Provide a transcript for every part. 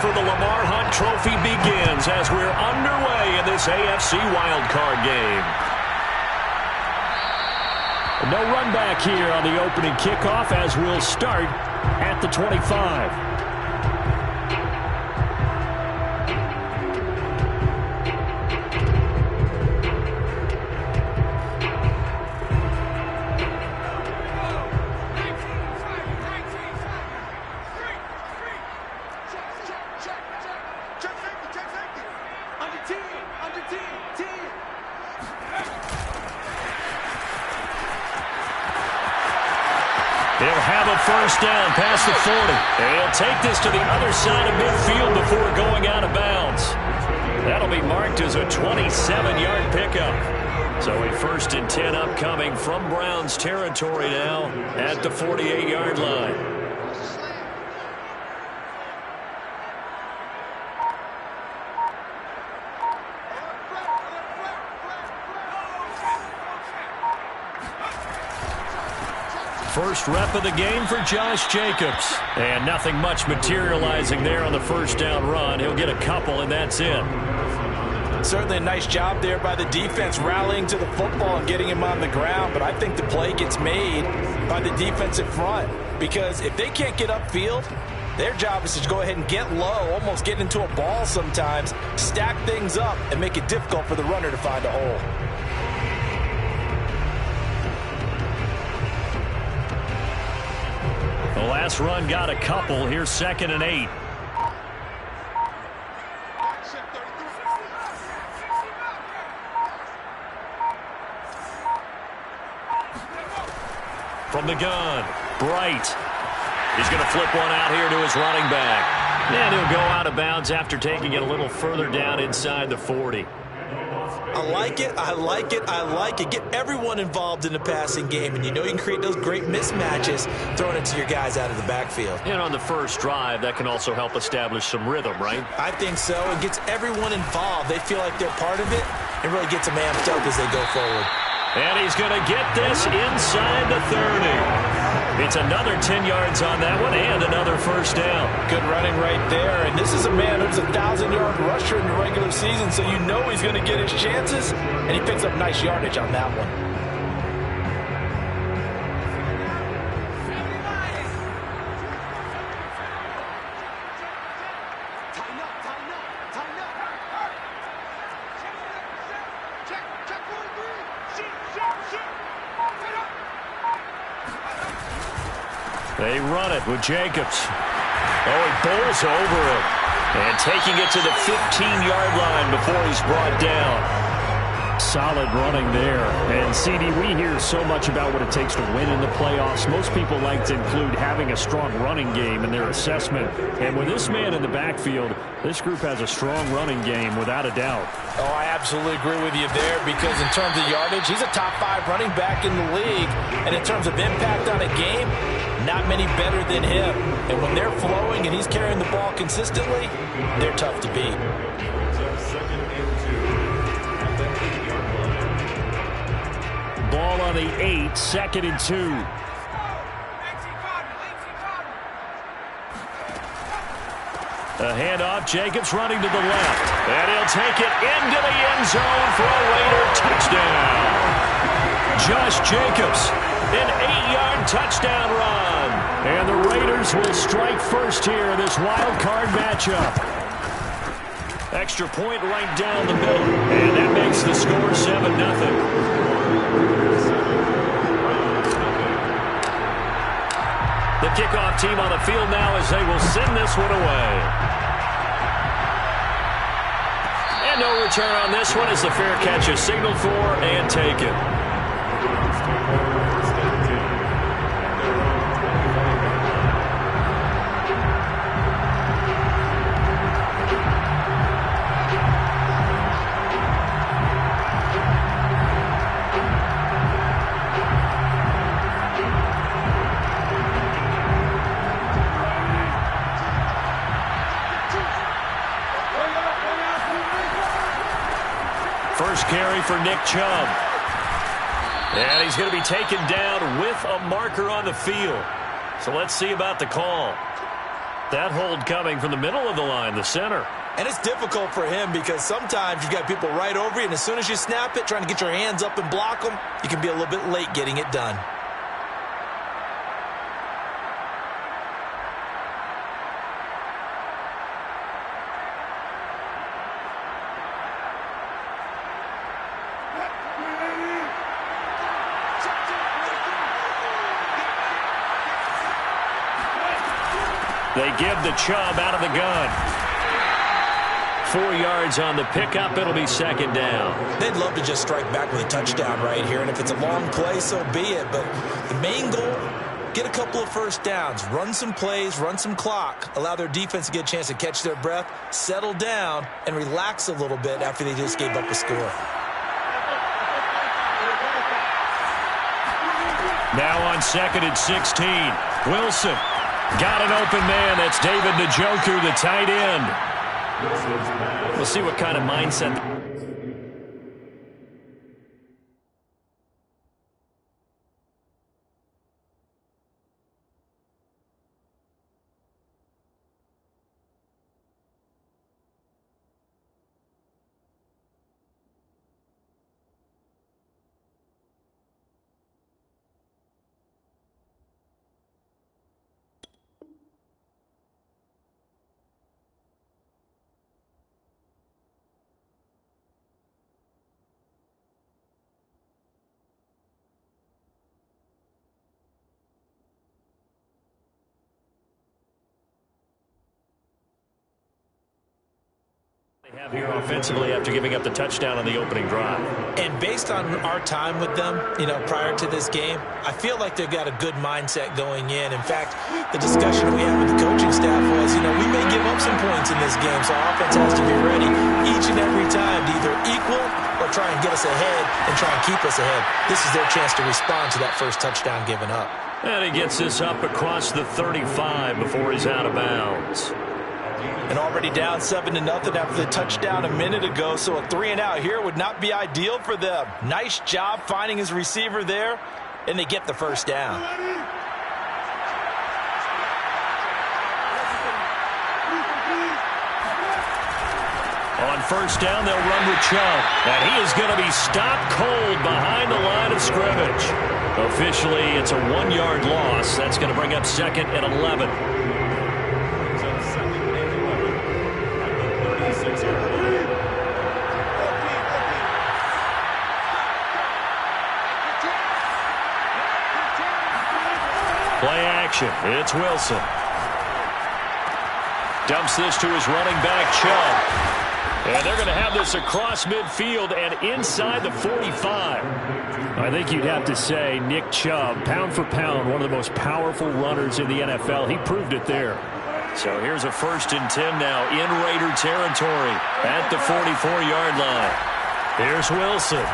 for the Lamar Hunt Trophy begins as we're underway in this AFC Wildcard game. No run back here on the opening kickoff as we'll start at the 25. He'll have a first down past the 40. He'll take this to the other side of midfield before going out of bounds. That'll be marked as a 27-yard pickup. So a 1st and 10 upcoming from Browns territory now at the 48-yard line. First rep of the game for Josh Jacobs. And nothing much materializing there on the first down run. He'll get a couple, and that's it. Certainly a nice job there by the defense rallying to the football and getting him on the ground. But I think the play gets made by the defensive front. Because if they can't get upfield, their job is to go ahead and get low, almost get into a ball sometimes, stack things up, and make it difficult for the runner to find a hole. The last run got a couple. Here's 2nd and 8. From the gun, Bright. He's going to flip one out here to his running back. And he'll go out of bounds after taking it a little further down inside the 40. I like it, I like it, I like it. Get everyone involved in the passing game, and you know you can create those great mismatches throwing it to your guys out of the backfield. And on the first drive, that can also help establish some rhythm, right? I think so. It gets everyone involved. They feel like they're part of it and really gets them amped up as they go forward. And he's going to get this inside the 30. It's another 10 yards on that one and another first down. Good running right there. And this is a man who's a 1,000-yard rusher in the regular season, so you know he's going to get his chances, and he picks up nice yardage on that one. They run it with Jacobs. Oh, he bowls over it. And taking it to the 15-yard line before he's brought down. Solid running there. And, CD, we hear so much about what it takes to win in the playoffs. Most people like to include having a strong running game in their assessment. And with this man in the backfield, this group has a strong running game without a doubt. Oh, I absolutely agree with you there because in terms of yardage, he's a top 5 running back in the league. And in terms of impact on a game, not many better than him. And when they're flowing and he's carrying the ball consistently, they're tough to beat. Ball on the 8, 2nd and 2. A handoff, Jacobs running to the left. And he'll take it into the end zone for a Raider touchdown. Josh Jacobs, an 8-yard touchdown run. And the Raiders will strike first here in this wild card matchup. Extra point right down the middle. And that makes the score 7-0. The kickoff team on the field now as they will send this one away. And no return on this one as the fair catch is signaled for and taken. First carry for Nick Chubb. And he's going to be taken down with a marker on the field. So let's see about the call. That hold coming from the middle of the line, the center. And it's difficult for him because sometimes you've got people right over you, and as soon as you snap it, trying to get your hands up and block them, you can be a little bit late getting it done. They give the Chubb out of the gun. 4 yards on the pickup. It'll be second down. They'd love to just strike back with a touchdown right here, and if it's a long play, so be it. But the main goal, get a couple of first downs, run some plays, run some clock, allow their defense to get a chance to catch their breath, settle down, and relax a little bit after they just gave up a score. Now on second and 16. Wilson. Got an open man. That's David Njoku, the tight end. We'll see what kind of mindset. Have here offensively after giving up the touchdown on the opening drive. And based on our time with them, prior to this game, I feel like they've got a good mindset going in. In fact, the discussion we had with the coaching staff was, we may give up some points in this game, so our offense has to be ready each and every time to either equal or try and get us ahead and try and keep us ahead. This is their chance to respond to that first touchdown given up. And he gets this up across the 35 before he's out of bounds. And already down 7-0 after the touchdown a minute ago, so a 3-and-out here would not be ideal for them. Nice job finding his receiver there, and they get the first down. On first down, they'll run with Chubb, and he is going to be stopped cold behind the line of scrimmage. Officially, it's a 1-yard loss. That's going to bring up second and 11. Play action. It's Wilson. Dumps this to his running back, Chubb. And they're going to have this across midfield and inside the 45. I think you'd have to say Nick Chubb, pound for pound, one of the most powerful runners in the NFL. He proved it there. So here's a 1st and 10 now in Raider territory at the 44-yard line. Here's Wilson.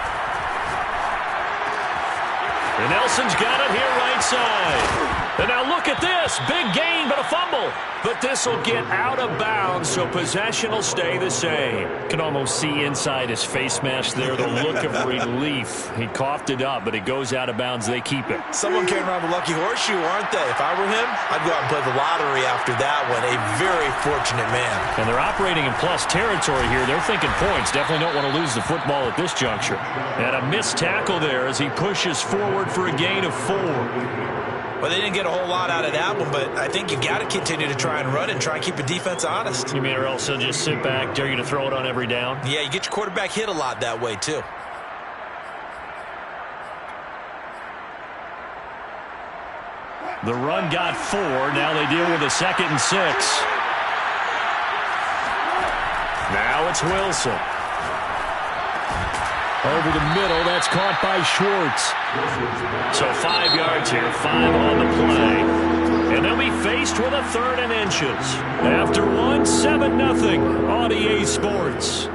And Nelson's got it here right side. And now look at this. Big gain, but a fumble. But this will get out of bounds, so possession will stay the same. Can almost see inside his face mask there, the look of relief. He coughed it up, but it goes out of bounds. They keep it. Someone came around the lucky horseshoe, aren't they? If I were him, I'd go out and play the lottery after that one. A very fortunate man. And they're operating in plus territory here. They're thinking points. Definitely don't want to lose the football at this juncture. And a missed tackle there as he pushes forward for a gain of 4. Well, they didn't get a whole lot out of that one, but I think you got to continue to try and run and try and keep the defense honest. You mean or else they'll just sit back, dare you to throw it on every down? Yeah, you get your quarterback hit a lot that way, too. The run got 4. Now they deal with a 2nd and 6. Now it's Wilson. Over the middle, that's caught by Schwartz. So 5 yards here, 5 on the play. And they'll be faced with a 3rd and inches. After 7-0 on EA Sports.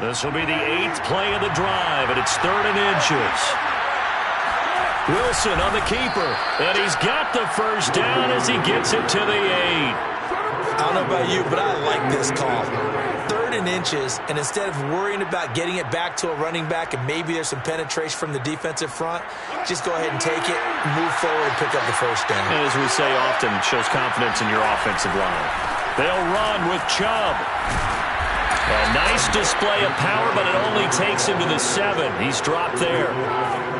This will be the 8th play of the drive, and it's 3rd and inches. Wilson on the keeper, and he's got the first down as he gets it to the 8. I don't know about you, but I like this call. 3rd 3rd and inches, and instead of worrying about getting it back to a running back and maybe there's some penetration from the defensive front, just go ahead and take it, move forward, and pick up the 1st down. And as we say often, it shows confidence in your offensive line. They'll run with Chubb. A nice display of power, but it only takes him to the 7. He's dropped there.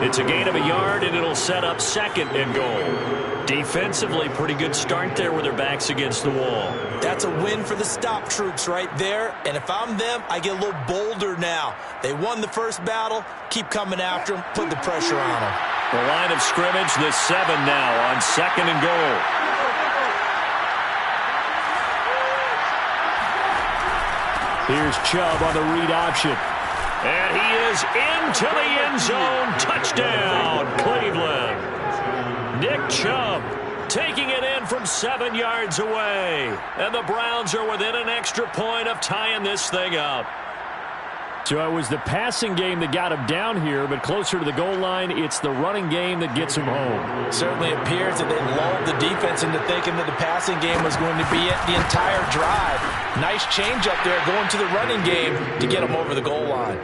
It's a gain of a yard, and it'll set up 2nd and goal. Defensively, pretty good start there with their backs against the wall. That's a win for the stop troops right there, and if I'm them, I get a little bolder now. They won the first battle, keep coming after them, put the pressure on them. The line of scrimmage, the 7 now on 2nd and goal. Here's Chubb on the read option. And he is into the end zone. Touchdown, Cleveland. Nick Chubb taking it in from 7 yards away. And the Browns are within an extra point of tying this thing up. So it was the passing game that got him down here, but closer to the goal line, it's the running game that gets him home. It certainly appears that they lulled the defense into thinking that the passing game was going to be it the entire drive. Nice change up there going to the running game to get him over the goal line.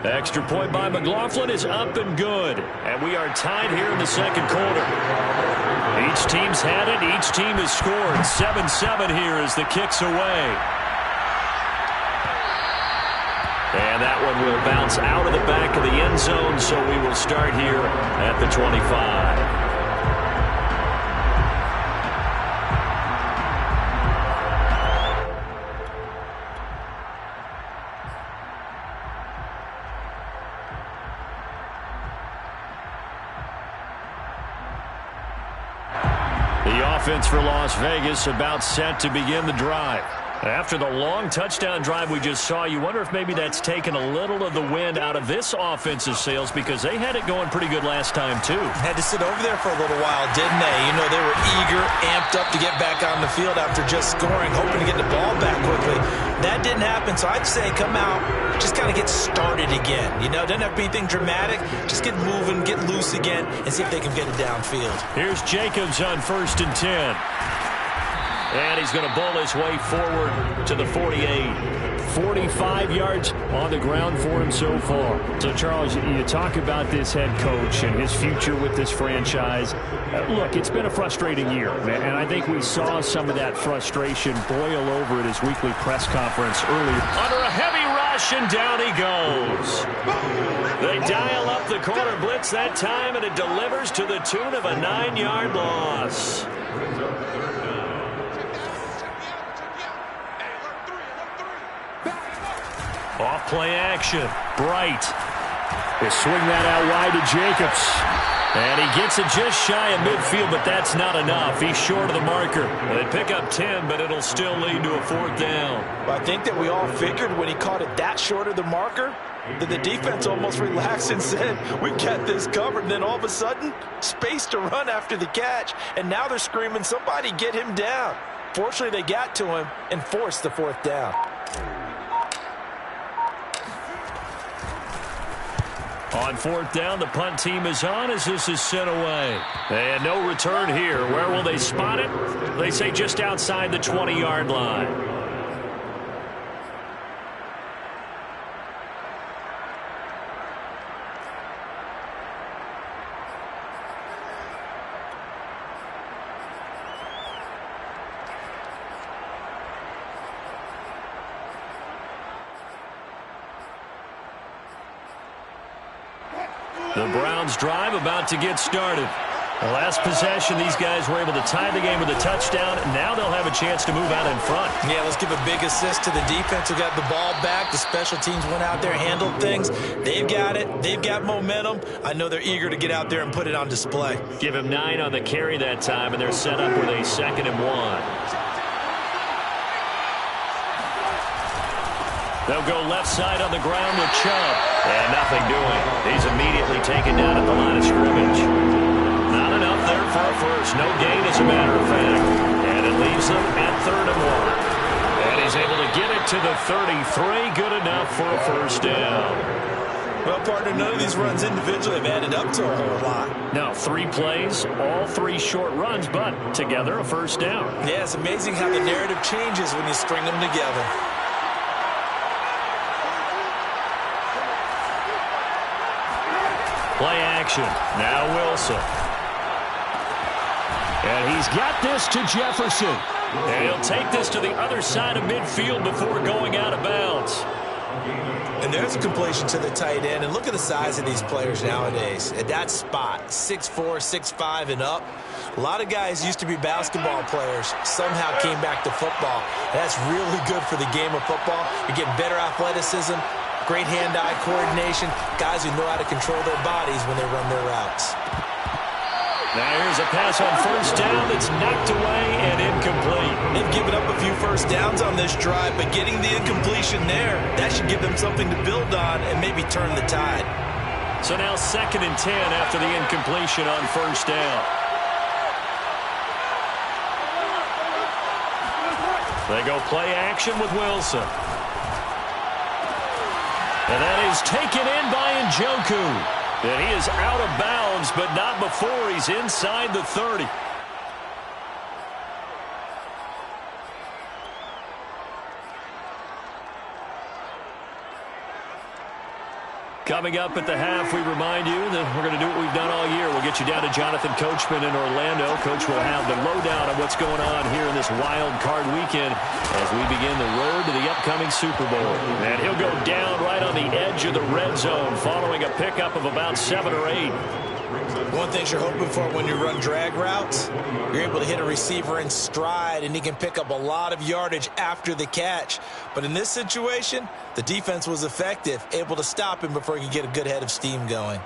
Extra point by McLaughlin is up and good. And we are tied here in the 2nd quarter. Each team's had it. Each team has scored. 7-7 here as the kick's away. And that one will bounce out of the back of the end zone, so we will start here at the 25. The offense for Las Vegas about set to begin the drive. After the long touchdown drive we just saw, you wonder if maybe that's taken a little of the wind out of this offensive sails, because they had it going pretty good last time, too. Had to sit over there for a little while, didn't they? You know, they were eager, amped up to get back on the field after just scoring, hoping to get the ball back quickly. That didn't happen, so I'd say come out, just kind of get started again. You know, doesn't have to be anything dramatic. Just get moving, get loose again, and see if they can get it downfield. Here's Jacobs on 1st and 10. And he's going to bowl his way forward to the 48. 45 yards on the ground for him so far. So, Charles, you talk about this head coach and his future with this franchise. Look, it's been a frustrating year, and I think we saw some of that frustration boil over at his weekly press conference earlier. Under a heavy rush, and down he goes. They dial up the corner blitz that time, and it delivers to the tune of a 9-yard loss. Off play action. Bright. They swing that out wide to Jacobs. And he gets it just shy of midfield, but that's not enough. He's short of the marker. They pick up 10, but it'll still lead to a 4th down. Well, I think that we all figured when he caught it that short of the marker, that the defense almost relaxed and said, we've got this covered. And then all of a sudden, space to run after the catch. And now they're screaming, somebody get him down. Fortunately, they got to him and forced the 4th down. On 4th down, the punt team is on as this is sent away. And no return here. Where will they spot it? They say just outside the 20-yard line. The Browns drive about to get started. The last possession, these guys were able to tie the game with a touchdown. Now they'll have a chance to move out in front. Yeah, let's give a big assist to the defense who got the ball back. The special teams went out there, handled things. They've got it. They've got momentum. I know they're eager to get out there and put it on display. Give him 9 on the carry that time, and they're set up with a 2nd and 1. They'll go left side on the ground with Chubb. And nothing doing. He's immediately taken down at the line of scrimmage. Not enough there for a first. No gain, as a matter of fact. And it leaves them at 3rd and 1. And he's able to get it to the 33. Good enough for a 1st down. Well, partner, none of these runs individually have added up to a whole lot. No, 3 plays, all 3 short runs, but together a 1st down. Yeah, it's amazing how the narrative changes when you string them together. action. Now Wilson. And he's got this to Jefferson. And he'll take this to the other side of midfield before going out of bounds. And there's a completion to the tight end. And look at the size of these players nowadays. At that spot, 6'4", 6'5", and up. A lot of guys used to be basketball players, somehow came back to football. That's really good for the game of football. You're getting better athleticism, great hand-eye coordination, guys who know how to control their bodies when they run their routes. Now here's a pass on first down that's knocked away and incomplete. They've given up a few first downs on this drive, but getting the incompletion there, that should give them something to build on and maybe turn the tide. So now 2nd and 10 after the incompletion on first down. They go play action with Wilson. And that is taken in by Njoku. And he is out of bounds, but not before he's inside the 30. Coming up at the half, we remind you that we're going to do what we've done all year. We'll get you down to Jonathan Coachman in Orlando. Coach will have the lowdown on what's going on here in this wild card weekend as we begin the road to the upcoming Super Bowl. And he'll go down right on the edge of the red zone following a pickup of about 7 or 8. One thing you're hoping for when you run drag routes, you're able to hit a receiver in stride, and he can pick up a lot of yardage after the catch. But in this situation, the defense was effective, able to stop him before he could get a good head of steam going.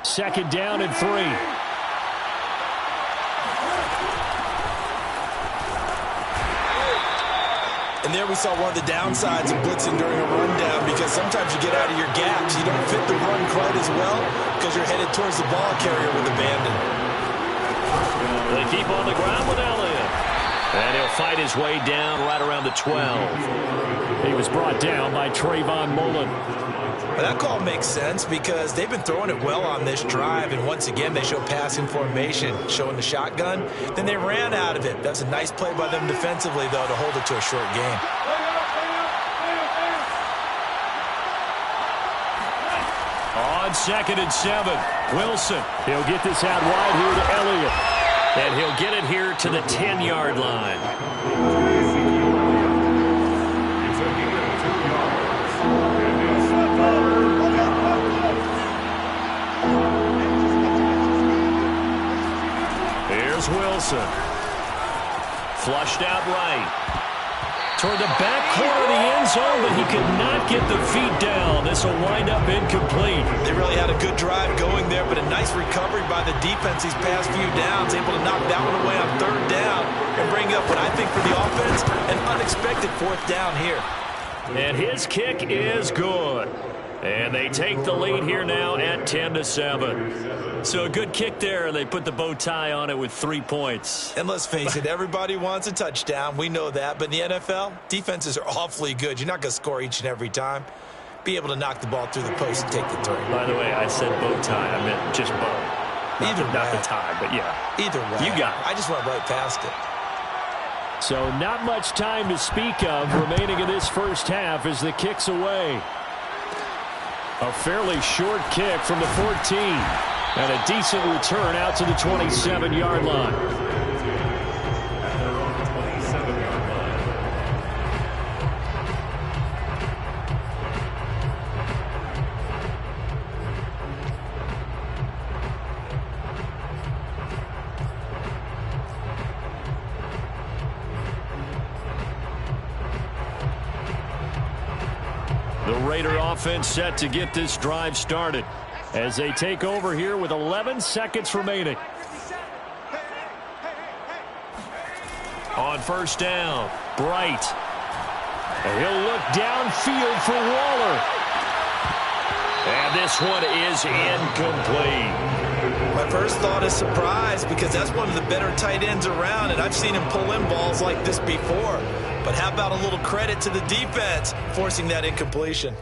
Second down and 3. And there we saw one of the downsides of blitzing during a rundown, because sometimes you get out of your gaps. You don't fit the run quite as well because you're headed towards the ball carrier with abandon. They keep on the ground with Elliott. And he'll fight his way down right around the 12. He was brought down by Trayvon Mullen. Well, that call makes sense because they've been throwing it well on this drive, and once again they show passing formation, showing the shotgun. Then they ran out of it. That's a nice play by them defensively, though, to hold it to a short game. On 2nd and 7, Wilson. He'll get this out wide here to Elliott. And he'll get it here to the 10-yard line. Wilson. Flushed out right. Toward the back corner of the end zone, but he could not get the feet down. This will wind up incomplete. They really had a good drive going there, but a nice recovery by the defense these past few downs, able to knock that one away on 3rd down and bring up what I think for the offense, an unexpected 4th down here. And his kick is good. And they take the lead here now at 10-7. So a good kick there, and they put the bow tie on it with 3 points. And let's face it, everybody wants a touchdown. We know that. But in the NFL, defenses are awfully good. You're not going to score each and every time. Be able to knock the ball through the post and take the turn. By the way, I said bow tie. I meant just bow. Not the tie, but yeah. Either way. You got it. I just went right past it. So not much time to speak of remaining in this first half as the kick's away. A fairly short kick from the 14. And a decent return out to the 27-yard line. The Raider offense set to get this drive started as they take over here with 11 seconds remaining. On first down, Bright. And he'll look downfield for Waller. And this one is incomplete. My first thought is surprise, because that's one of the better tight ends around, and I've seen him pull in balls like this before. But how about a little credit to the defense forcing that incompletion?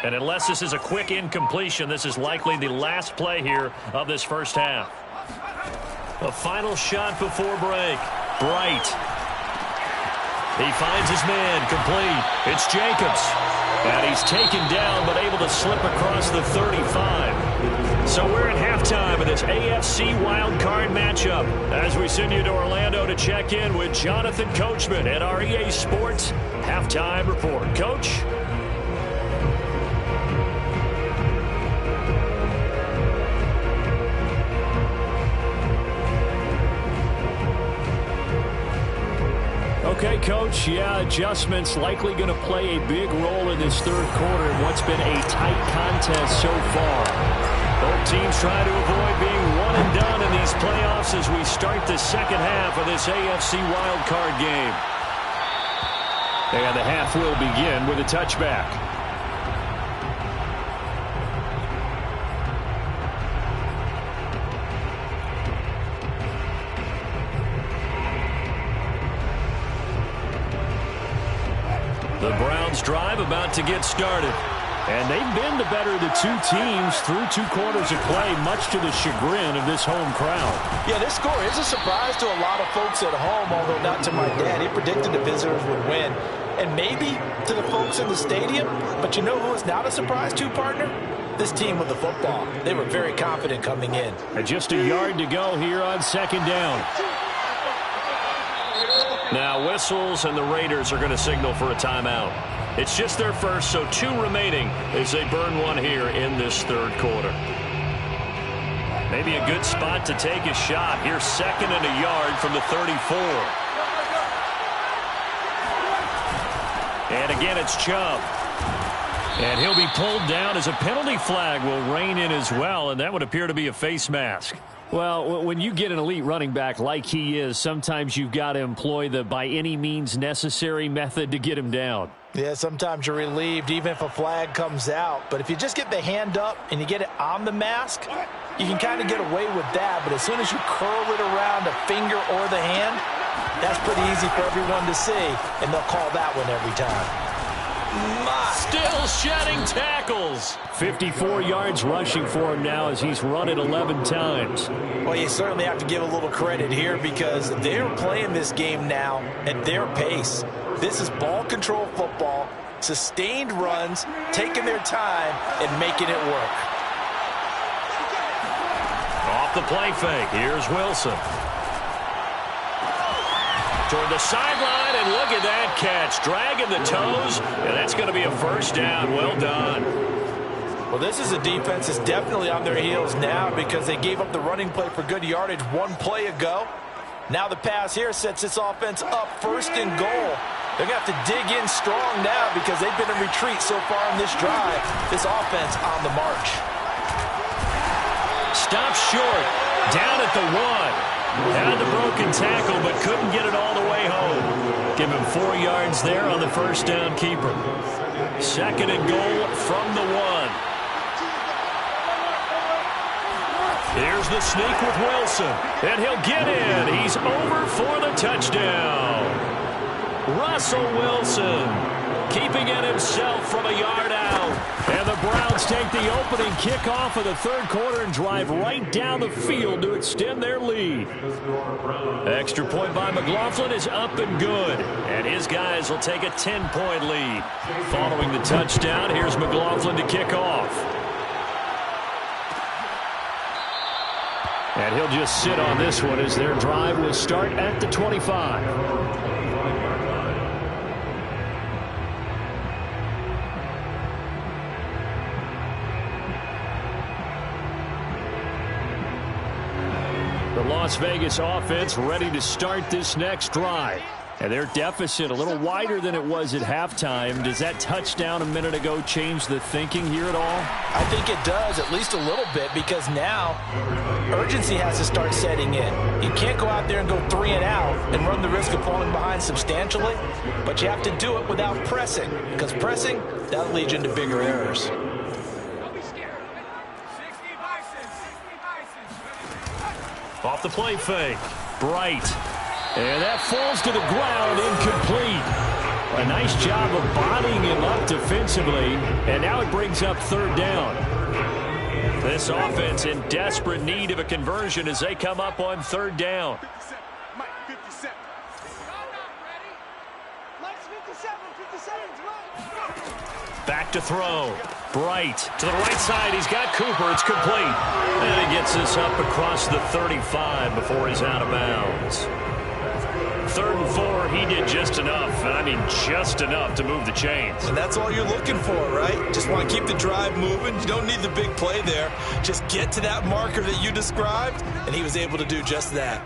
And unless this is a quick incompletion, this is likely the last play here of this first half. A final shot before break. Bright. He finds his man, complete. It's Jacobs. And he's taken down, but able to slip across the 35. So we're at halftime of this AFC Wildcard matchup as we send you to Orlando to check in with Jonathan Coachman at our EA Sports Halftime Report. Coach? Okay, Coach, adjustments likely going to play a big role in this third quarter in what's been a tight contest so far. Both teams trying to avoid being one and done in these playoffs as we start the second half of this AFC wildcard game. And the half will begin with a touchback. The Browns drive about to get started. And they've been the better of the two teams through 2 quarters of play, much to the chagrin of this home crowd. Yeah, this score is a surprise to a lot of folks at home, although not to my dad. He predicted the visitors would win. And maybe to the folks in the stadium. But you know who is not a surprise to, partner? This team with the football. They were very confident coming in. And just a yard to go here on second down. Now whistles, and the Raiders are going to signal for a timeout. It's just their first, so 2 remaining as they burn one here in this third quarter. Maybe a good spot to take a shot. Here's second and a yard from the 34. And again, it's Chubb. And he'll be pulled down as a penalty flag will rein in as well, and that would appear to be a face mask. Well, when you get an elite running back like he is, sometimes you've got to employ the by any means necessary method to get him down. Yeah, sometimes you're relieved even if a flag comes out. But if you just get the hand up and you get it on the mask, you can kind of get away with that. But as soon as you curl it around a finger or the hand, that's pretty easy for everyone to see, and they'll call that one every time. Still shedding tackles. 54 yards rushing for him now as he's run it 11 times. Well, you certainly have to give a little credit here because they're playing this game now at their pace. This is ball control football, sustained runs, taking their time, and making it work. Off the play fake, here's Wilson. Toward the sideline, and look at that catch. Dragging the toes, and that's going to be a first down. Well done. Well, this is a defense that's definitely on their heels now because they gave up the running play for good yardage 1 play ago. Now the pass here sets this offense up first and goal. They're going to have to dig in strong now because they've been in retreat so far in this drive. This offense on the march. Stop short. Down at the 1. Had the broken tackle, but couldn't get it all the way home. Give him 4 yards there on the first down keeper. Second and goal from the 1. Here's the sneak with Wilson, and he'll get in. He's over for the touchdown. Russell Wilson keeping it himself from a yard out. And the Browns take the opening kickoff of the third quarter and drive right down the field to extend their lead. Extra point by McLaughlin is up and good. And his guys will take a 10-point lead. Following the touchdown, here's McLaughlin to kick off. And he'll just sit on this one as their drive will start at the 25. The Las Vegas offense ready to start this next drive. And their deficit a little wider than it was at halftime. Does that touchdown a minute ago change the thinking here at all? I think it does, at least a little bit, because now urgency has to start setting in. You can't go out there and go 3 and out and run the risk of falling behind substantially, but you have to do it without pressing, because pressing, that'll lead you into bigger errors. Off the play fake. Bright. And that falls to the ground, incomplete. A nice job of bodying him up defensively, and now it brings up third down. This offense in desperate need of a conversion as they come up on third down. Back to throw. Bright to the right side. He's got Cooper. It's complete. And he gets this up across the 35 before he's out of bounds. 3rd and 4, he did just enough, and I mean just enough to move the chains. And that's all you're looking for, right? Just want to keep the drive moving. You don't need the big play there. Just get to that marker that you described, and he was able to do just that.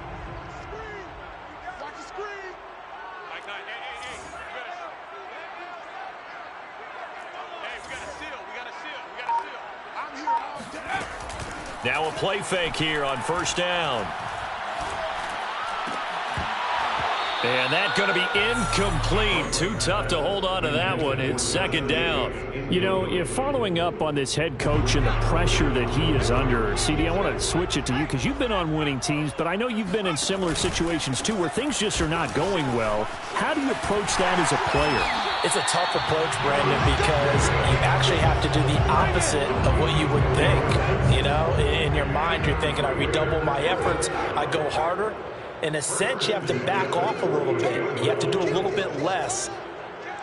Now a play fake here on first down. And that's going to be incomplete. Too tough to hold on to that one. It's second down. You know, if following up on this head coach and the pressure that he is under, CD, I want to switch it to you because you've been on winning teams, but I know you've been in similar situations too where things just are not going well. How do you approach that as a player? It's a tough approach, Brandon, because you actually have to do the opposite of what you would think. You know, in your mind, you're thinking, I redouble my efforts, I go harder. In a sense, you have to back off a little bit. You have to do a little bit less.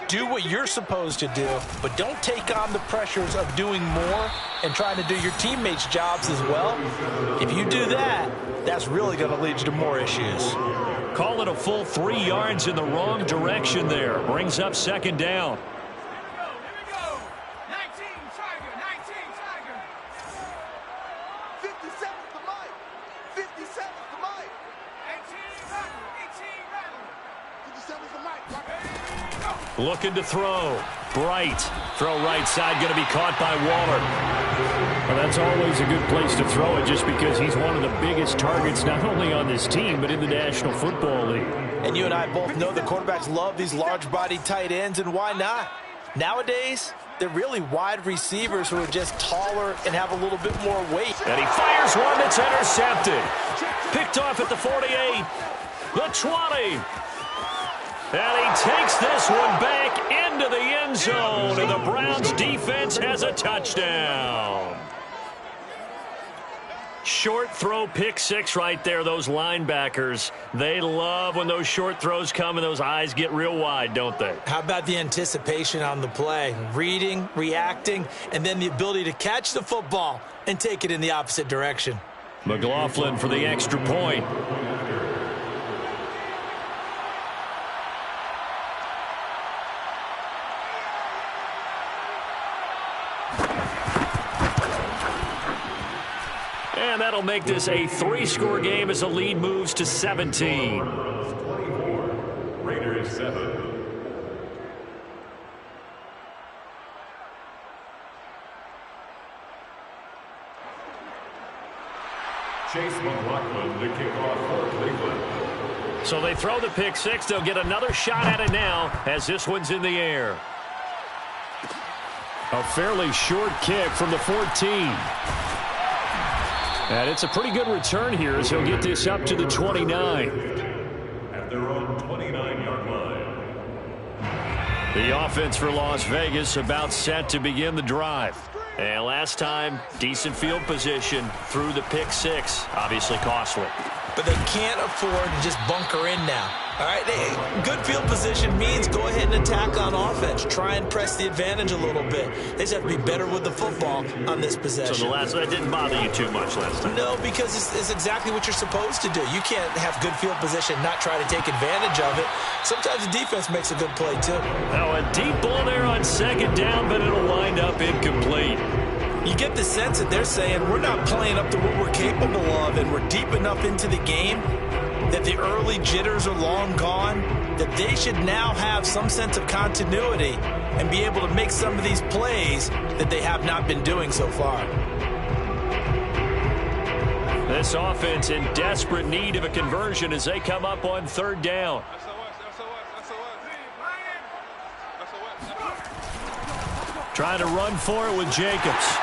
Do what you're supposed to do, but don't take on the pressures of doing more and trying to do your teammates' jobs as well. If you do that, that's really going to lead you to more issues. Call it a full 3 yards in the wrong direction there. Brings up second down. Looking to throw. Bright. Throw right side, going to be caught by Waller. Well, that's always a good place to throw it just because he's one of the biggest targets not only on this team but in the National Football League. And you and I both know the quarterbacks love these large-bodied tight ends, and why not? Nowadays, they're really wide receivers who are just taller and have a little bit more weight. And he fires one that's intercepted. Picked off at the 48, the 20. And he takes this one back into the end zone, and the Browns defense has a touchdown. Short throw, pick six right there. Those linebackers, they love when those short throws come and those eyes get real wide, don't they? How about the anticipation on the play? Reading, reacting, and then the ability to catch the football and take it in the opposite direction. McLaughlin for the extra point. And that'll make this a 3-score game as the lead moves to 17. Raiders 7. Chase McLaughlin to kick off for Cleveland. So they throw the pick six. They'll get another shot at it now as this one's in the air. A fairly short kick from the 14. And it's a pretty good return here as he'll get this up to the 29. At their own 29-yard line. The offense for Las Vegas about set to begin the drive. And last time, decent field position through the pick six. Obviously costly. But they can't afford to just bunker in now. All right, good field position means go ahead and attack on offense. Try and press the advantage a little bit. They just have to be better with the football on this possession. So that didn't bother you too much last time? No, because it's exactly what you're supposed to do. You can't have good field position, not try to take advantage of it. Sometimes the defense makes a good play, too. Now, a deep ball there on second down, but it'll wind up incomplete. You get the sense that they're saying we're not playing up to what we're capable of, and we're deep enough into the game that the early jitters are long gone, that they should now have some sense of continuity and be able to make some of these plays that they have not been doing so far. This offense in desperate need of a conversion as they come up on third down. Trying to run for it with Jacobs.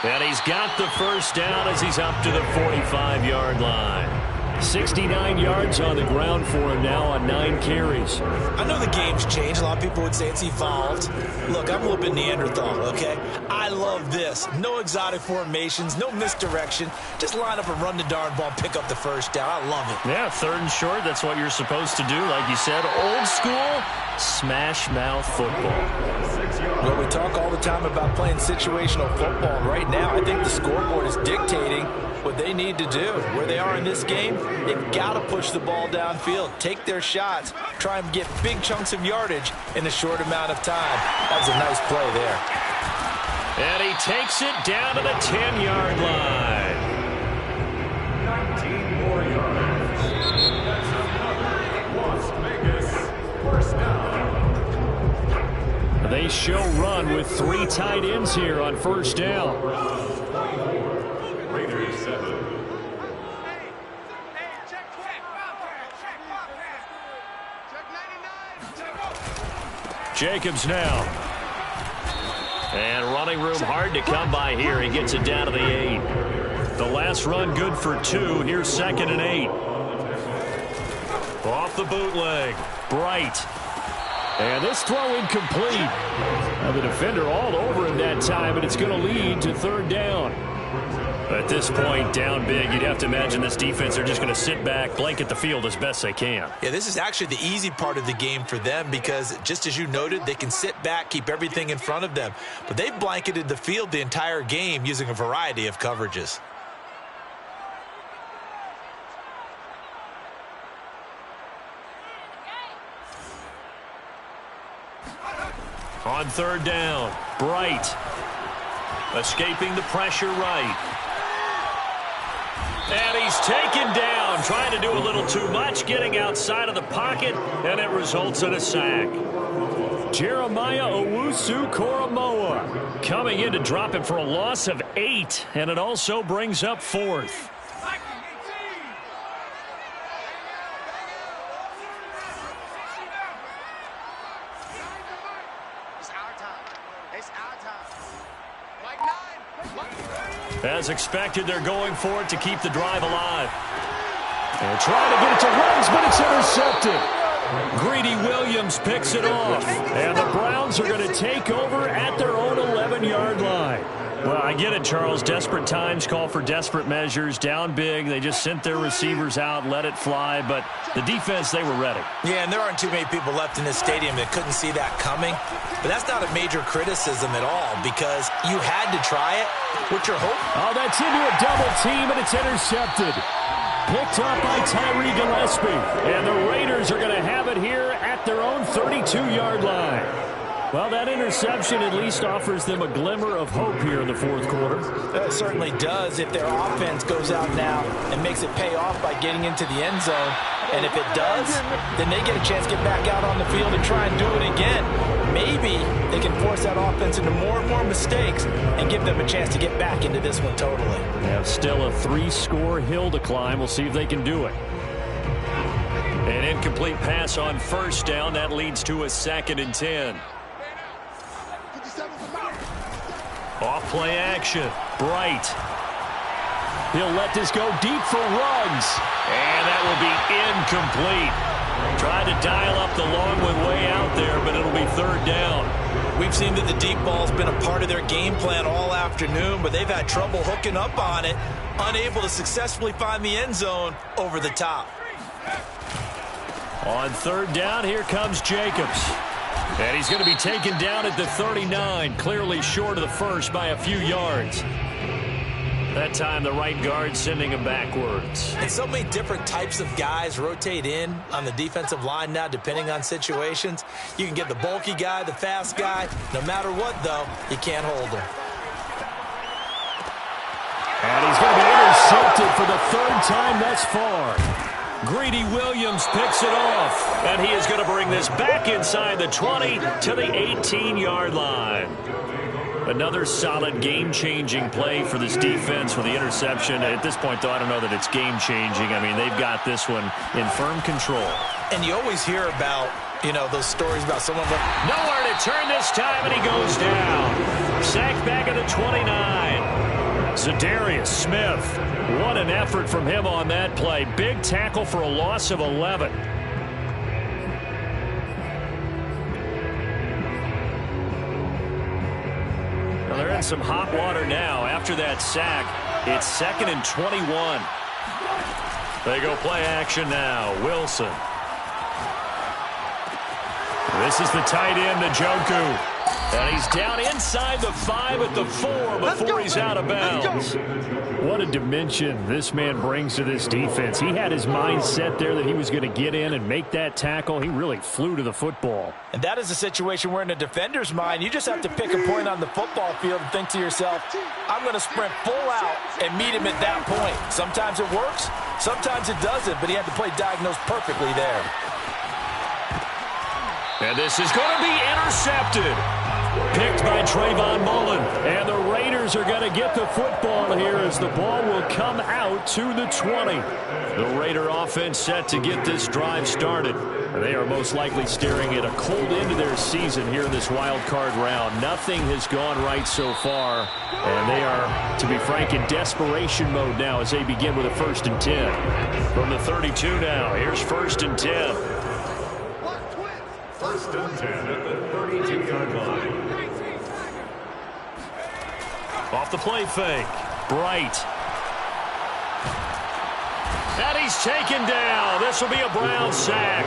And he's got the first down as he's up to the 45-yard line. 69 yards on the ground for him now on 9 carries. I know the game's changed. A lot of people would say it's evolved. Look, I'm a little bit Neanderthal, okay? I love this. No exotic formations, no misdirection. Just line up and run the darn ball, pick up the first down. I love it. Yeah, 3rd and short. That's what you're supposed to do. Like you said, old school smash mouth football. Well, we talk all the time about playing situational football. Right now, I think the scoreboard is dictating what they need to do. Where they are in this game, they've got to push the ball downfield, take their shots, try and get big chunks of yardage in a short amount of time. That was a nice play there. And he takes it down to the 10-yard line. 19 more yards. Las Vegas, first down. They show run with 3 tight ends here on first down. Raiders 7. Jacobs now. And running room hard to come by here. He gets it down to the 8. The last run good for 2. Here's 2nd and 8. Off the bootleg. Bright. And this throw incomplete. Now the defender all over him that time, but it's going to lead to 3rd down. At this point, down big, you'd have to imagine this defense are just going to sit back, blanket the field as best they can. Yeah, this is actually the easy part of the game for them because, just as you noted, they can sit back, keep everything in front of them. But they've blanketed the field the entire game using a variety of coverages. On 3rd down, Bright. Escaping the pressure right. And he's taken down, trying to do a little too much, getting outside of the pocket, and it results in a sack. Jeremiah Owusu-Koramoah coming in to drop him for a loss of 8, and it also brings up 4th. As expected, they're going for it to keep the drive alive. They're trying to get it to Ruggs, but it's intercepted. Greedy Williams picks it off. And the Browns are going to take over at their own 11-yard line. Well, I get it, Charles. Desperate times call for desperate measures. Down big. They just sent their receivers out, let it fly. But the defense, they were ready. Yeah, and there aren't too many people left in this stadium that couldn't see that coming. But that's not a major criticism at all because you had to try it. What's your hope? Oh, that's into a double team, and it's intercepted. Picked up by Tyree Gillespie. And the Raiders are going to have it here at their own 32-yard line. Well, that interception at least offers them a glimmer of hope here in the 4th quarter. It certainly does if their offense goes out now and makes it pay off by getting into the end zone. And if it does, then they get a chance to get back out on the field and try and do it again. Maybe they can force that offense into more and more mistakes and give them a chance to get back into this one totally. They have still a 3-score hill to climb. We'll see if they can do it. An incomplete pass on first down. That leads to a 2nd and 10. Off play action. Bright. He'll let this go deep for Ruggs. And that will be incomplete. Tried to dial up the long one way out there, but it'll be 3rd down. We've seen that the deep ball's been a part of their game plan all afternoon, but they've had trouble hooking up on it, unable to successfully find the end zone over the top. On 3rd down, here comes Jacobs. And he's going to be taken down at the 39, clearly short of the first by a few yards. That time, the right guard sending him backwards. And so many different types of guys rotate in on the defensive line now, depending on situations. You can get the bulky guy, the fast guy. No matter what, though, you can't hold him. And he's going to be intercepted for the 3rd time thus far. Greedy Williams picks it off, and he is going to bring this back inside the 20 to the 18-yard line. Another solid game-changing play for this defense with the interception. At this point, though, I don't know that it's game-changing. I mean, they've got this one in firm control. And you always hear about, those stories about someone nowhere to turn this time, and he goes down. Sacked back at the 29. Zadarius Smith. What an effort from him on that play. Big tackle for a loss of 11. Well, they're in some hot water now. After that sack, it's 2nd and 21. They go play action now. Wilson. This is the tight end, Njoku. And he's down inside the 5 at the 4 before he's out of bounds. What a dimension this man brings to this defense. He had his mind set there that he was going to get in and make that tackle. He really flew to the football. And that is a situation where in a defender's mind, you just have to pick a point on the football field and think to yourself, I'm going to sprint full out and meet him at that point. Sometimes it works, sometimes it doesn't, but he had to play diagnosed perfectly there. And this is going to be intercepted. Picked by Trayvon Mullen. And the Raiders are going to get the football here as the ball will come out to the 20. The Raider offense set to get this drive started. They are most likely staring at a cold end to their season here in this wild card round. Nothing has gone right so far. And they are, to be frank, in desperation mode now as they begin with a 1st and 10. From the 32 now, here's 1st and 10. 1st and 10 at the 32-yard line. Off the play fake. Bright. And he's taken down. This will be a Brown sack.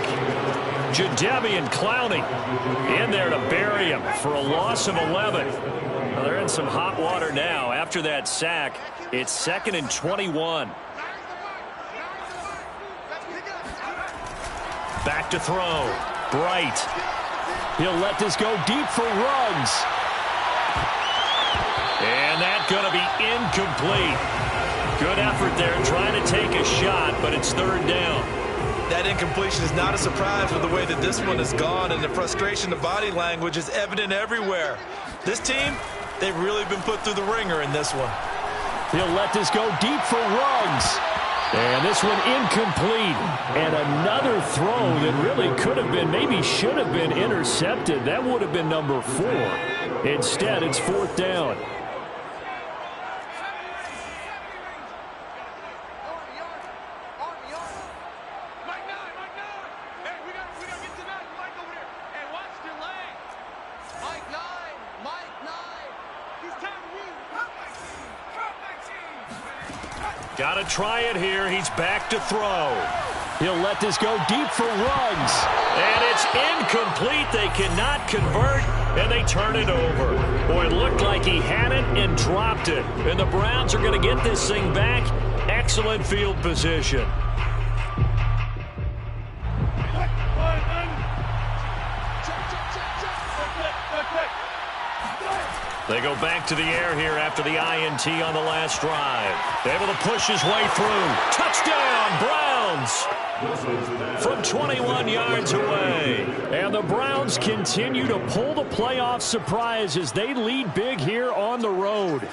Jadeveon Clowney in there to bury him for a loss of 11. Well, they're in some hot water now. After that sack, it's 2nd and 21. Back to throw. Bright. He'll let this go deep for Ruggs. And that's going to be incomplete. Good effort there trying to take a shot, but it's 3rd down. That incompletion is not a surprise with the way that this one has gone, and the frustration, the body language is evident everywhere. This team, they've really been put through the ringer in this one. He'll let this go deep for Ruggs. And this one incomplete. And another throw that really could have been, maybe should have been intercepted. That would have been number 4. Instead, it's 4th down. Got to try it here. He's back to throw. He'll let this go deep for Ruggs. And it's incomplete. They cannot convert, and they turn it over. Boy, it looked like he had it and dropped it. And the Browns are going to get this thing back. Excellent field position. They go back to the air here after the INT on the last drive. Able to push his way through. Touchdown, Browns! From 21 yards away. And the Browns continue to pull the playoff surprise as they lead big here on the road.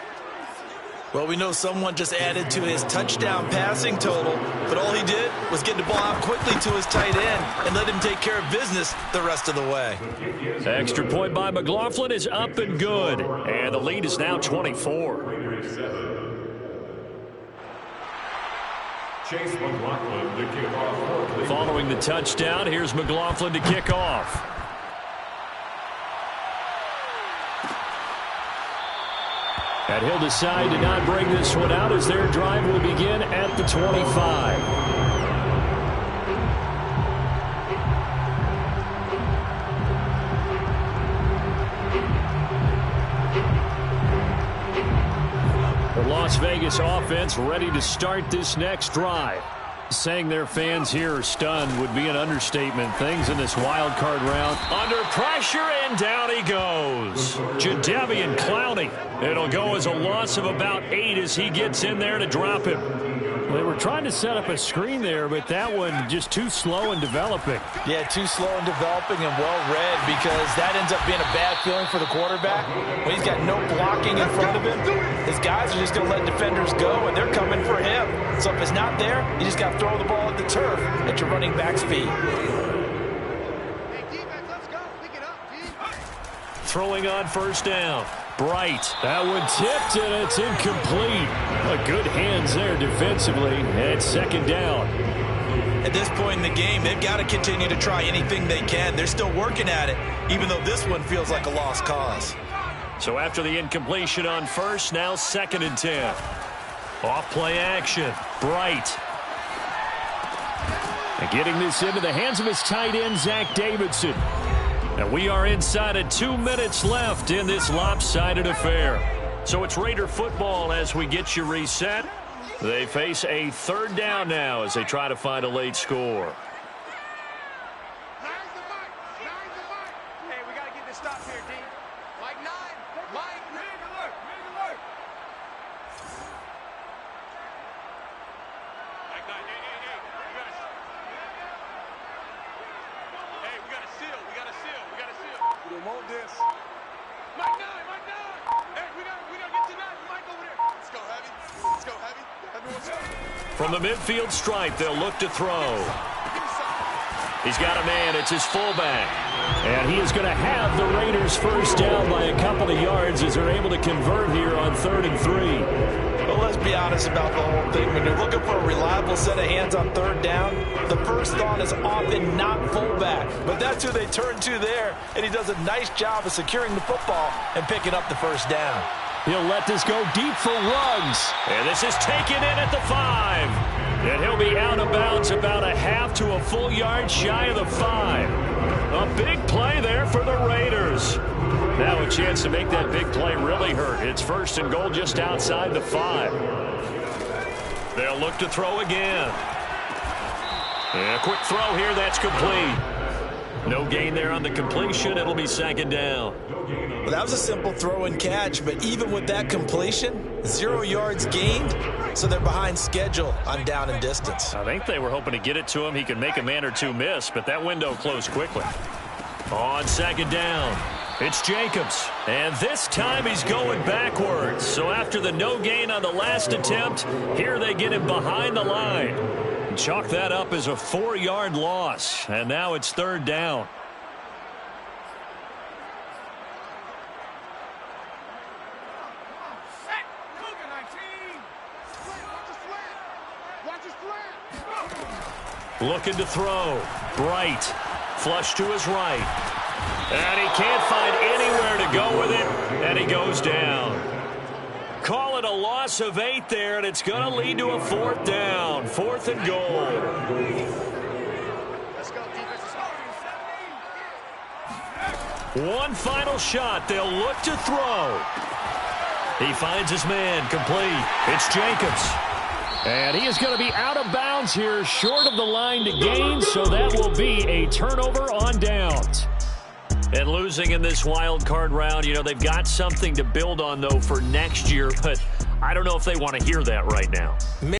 Well, we know someone just added to his touchdown passing total, but all he did was get the ball out quickly to his tight end and let him take care of business the rest of the way. Extra point by McLaughlin is up and good, and the lead is now 24. Chase McLaughlin to kick off. Following the touchdown, here's McLaughlin to kick off. And he'll decide to not bring this one out as their drive will begin at the 25. The Las Vegas offense ready to start this next drive. Saying their fans here are stunned would be an understatement. Things in this wild card round under pressure, and down he goes. Jadeveon Clowney. It'll go as a loss of about 8 as he gets in there to drop him. They were trying to set up a screen there, but that one just too slow in developing. Yeah, too slow in developing and well read, because that ends up being a bad feeling for the quarterback. When he's got no blocking in front of him, his guys are just going to let defenders go, and they're coming for him. So if it's not there, you just got to throw the ball at the turf at your running back speed. Throwing on 1st down. Bright. That one tipped, and it's incomplete. Good hands there defensively, and second down. At this point in the game, they've got to continue to try anything they can. They're still working at it, even though this one feels like a lost cause. So after the incompletion on first, now 2nd and 10. Off play action. Bright. And getting this into the hands of his tight end, Zach Davidson. And we are inside of 2 minutes left in this lopsided affair. So it's Raider football as we get you reset. They face a 3rd down now as they try to find a late score. Hey, we got to get this stop here, D. Mike 9. Mike. Make it work. Mike 9. Hey, we got to seal. We got to seal. We don't want this. Mike 9. Hey, we got to get to 9. Mike over there. Let's go, Heavy. From the midfield stripe, they'll look to throw. He's got a man. It's his fullback. And he is going to have the Raiders first down by a couple of yards as they're able to convert here on 3rd and 3. Well, let's be honest about the whole thing. When you're looking for a reliable set of hands on 3rd down, the first thought is often not fullback. But that's who they turn to there, and he does a nice job of securing the football and picking up the first down. He'll let this go deep for Ruggs. And this is taken in at the 5. And he'll be out of bounds about a half to a full yard shy of the 5. A big play there for the Raiders. Now a chance to make that big play really hurt. It's 1st and goal just outside the 5. They'll look to throw again. And a quick throw here. That's complete. No gain there on the completion. It'll be 2nd down. Well, that was a simple throw and catch, but even with that completion, 0 yards gained, so they're behind schedule on down and distance. I think they were hoping to get it to him. He could make a man or two miss, but that window closed quickly. On 2nd down, it's Jacobs. And this time he's going backwards. So after the no gain on the last attempt, here they get him behind the line. Chalk that up as a 4-yard loss. And now it's 3rd down. Looking to throw. Bright. Flush to his right. And he can't find anywhere to go with it. And he goes down. Call it a loss of 8 there, and it's going to lead to a 4th down. 4th and goal. Let's go, defense. One final shot. They'll look to throw. He finds his man. Complete. It's Jacobs. And he is going to be out of bounds here, short of the line to gain, so that will be a turnover on downs. And losing in this wild card round, you know, they've got something to build on, though, for next year, but I don't know if they want to hear that right now.